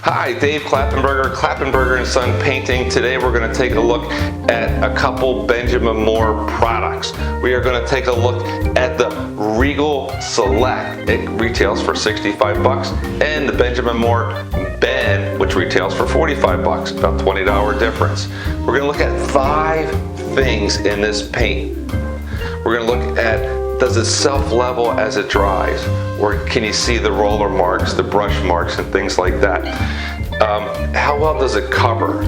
Hi, Dave Klappenberger, Klappenberger Son Painting. Today we're going to take a look at a couple Benjamin Moore products. We are going to take a look at the Regal Select. It retails for 65 bucks, and the Benjamin Moore Ben, which retails for 45 bucks, about $20 difference. We're going to look at 5 things in this paint. We're going to look at, does it self-level as it dries? Or can you see the roller marks, the brush marks, and things like that? How well does it cover?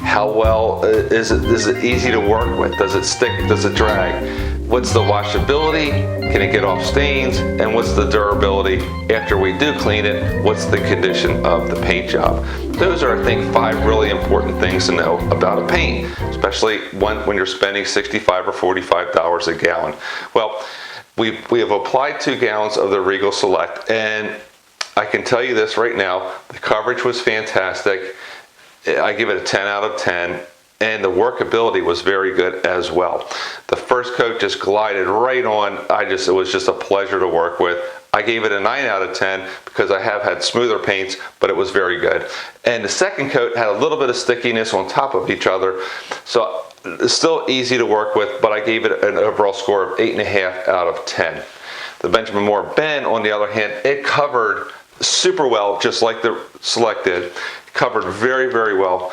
How well is it easy to work with? Does it stick? Does it drag? What's the washability? Can it get off stains? And what's the durability after we do clean it? What's the condition of the paint job? Those are, I think, 5 really important things to know about a paint, especially when you're spending $65 or $45 a gallon. Well, we have applied 2 gallons of the Regal Select, and I can tell you this right now, the coverage was fantastic. I give it a 10 out of 10, and the workability was very good as well. The first coat just glided right on. It was just a pleasure to work with. I gave it a 9 out of 10 because I have had smoother paints, but it was very good. And the second coat had a little bit of stickiness on top of each other, so it's still easy to work with, but I gave it an overall score of 8.5 out of 10. The Benjamin Moore Ben, on the other hand, it covered super well, just like the Select did. It covered very, very well.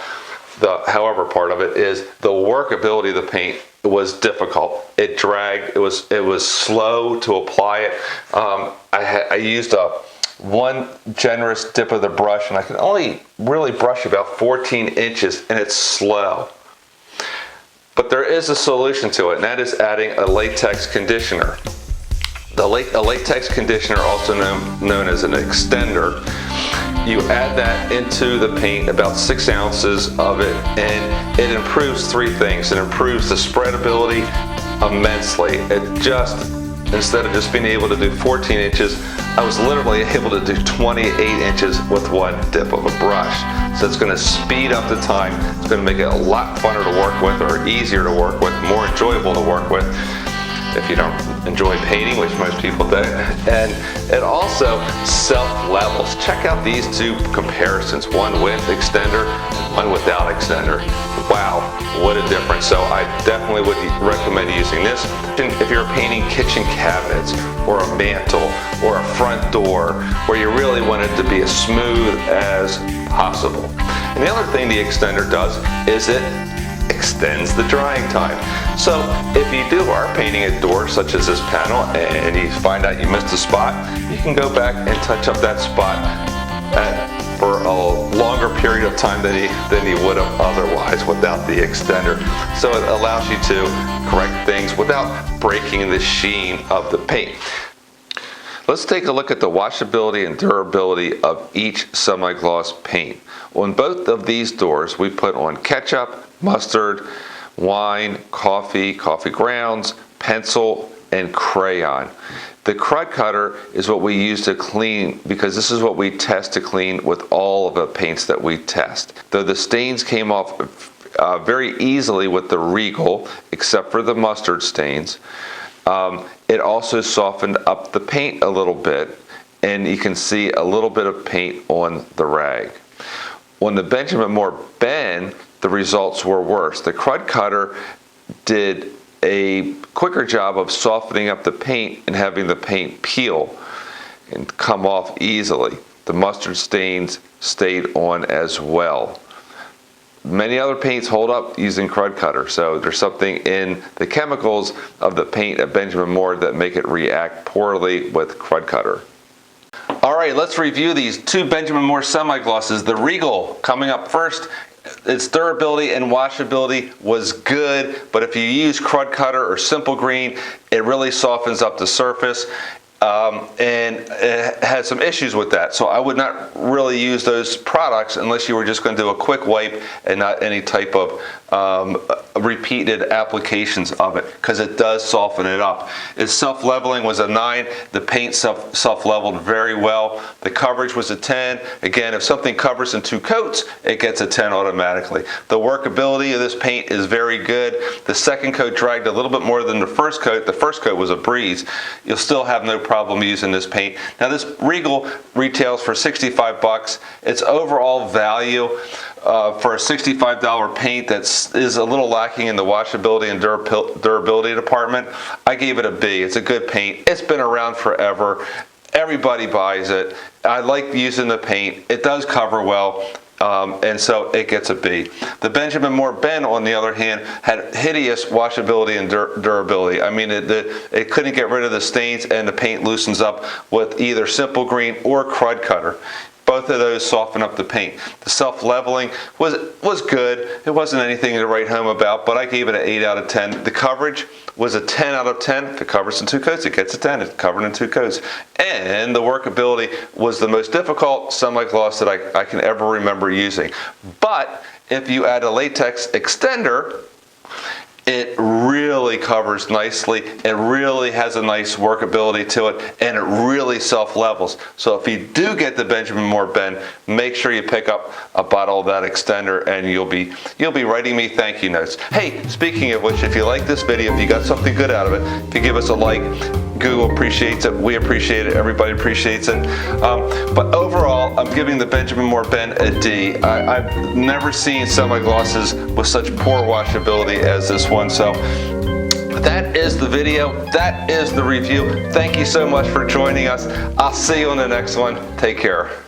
The however part of it is the workability of the paint was difficult. It dragged. It was slow to apply it. I used one generous dip of the brush, and I can only really brush about 14 inches, and it's slow. But there is a solution to it, and that is adding a latex conditioner. A latex conditioner, also known as an extender. You add that into the paint, about 6 ounces of it, and it improves 3 things. It improves the spreadability immensely. It just, instead of just being able to do 14 inches, I was literally able to do 28 inches with one dip of a brush. So it's going to speed up the time. It's going to make it a lot funner to work with, or easier to work with, more enjoyable to work with, if you don't enjoy painting, which most people don't. And it also self-levels. Check out these 2 comparisons, one with extender, one without extender. Wow, what a difference. So I definitely would recommend using this. If you're painting kitchen cabinets, or a mantle, or a front door, where you really want it to be as smooth as possible. And the other thing the extender does is it extends the drying time. So if you are painting a door such as this panel and you find out you missed a spot, you can go back and touch up that spot for a longer period of time than you would have otherwise without the extender. So it allows you to correct things without breaking the sheen of the paint. Let's take a look at the washability and durability of each semi-gloss paint. On both of these doors, we put on ketchup, mustard, wine, coffee grounds, pencil, and crayon. The crud cutter is what we use to clean, because this is what we test to clean with all of the paints that we test. Though the stains came off very easily with the Regal, except for the mustard stains, it also softened up the paint a little bit, and you can see a little bit of paint on the rag. On the Benjamin Moore Ben, the results were worse. The crud cutter did a quicker job of softening up the paint and having the paint peel and come off easily. The mustard stains stayed on as well. Many other paints hold up using crud cutter, so there's something in the chemicals of the paint at Benjamin Moore that make it react poorly with crud cutter. All right, let's review these 2 Benjamin Moore semi-glosses. The Regal coming up first. Its durability and washability was good, but if you use crud cutter or simple green, it really softens up the surface. And it has some issues with that. So I would not really use those products unless you were just going to do a quick wipe and not any type of repeated applications of it, because it does soften it up. Its self-leveling was a 9. The paint self-leveled very well. The coverage was a 10. Again, if something covers in 2 coats, it gets a 10 automatically. The workability of this paint is very good. The second coat dragged a little bit more than the first coat. The first coat was a breeze. You'll still have no problem problem using this paint. Now this Regal retails for 65 bucks. Its overall value for a $65 paint that is a little lacking in the washability and durability department, I gave it a B. It's a good paint. It's been around forever. Everybody buys it. I like using the paint. It does cover well. And so it gets a B. The Benjamin Moore Ben, on the other hand, had hideous washability and durability. I mean, it couldn't get rid of the stains, and the paint loosens up with either simple green or crud cutter. Both of those soften up the paint. The self-leveling was good. It wasn't anything to write home about, but I gave it an 8 out of 10. The coverage was a 10 out of 10. If it covers in 2 coats, it gets a 10. It's covered in 2 coats. And the workability was the most difficult semi-gloss that I can ever remember using. But if you add a latex extender, it really covers nicely. It really has a nice workability to it, and it really self-levels. So if you do get the Benjamin Moore Ben, make sure you pick up a bottle of that extender, and you'll be writing me thank you notes. Hey, speaking of which, if you like this video, if you got something good out of it, if you give us a like, Google appreciates it, we appreciate it, everybody appreciates it. But overall, I'm giving the Benjamin Moore Ben a D. I've never seen semi-glosses with such poor washability as this one. So that is the video. That is the review. Thank you so much for joining us. I'll see you on the next one. Take care.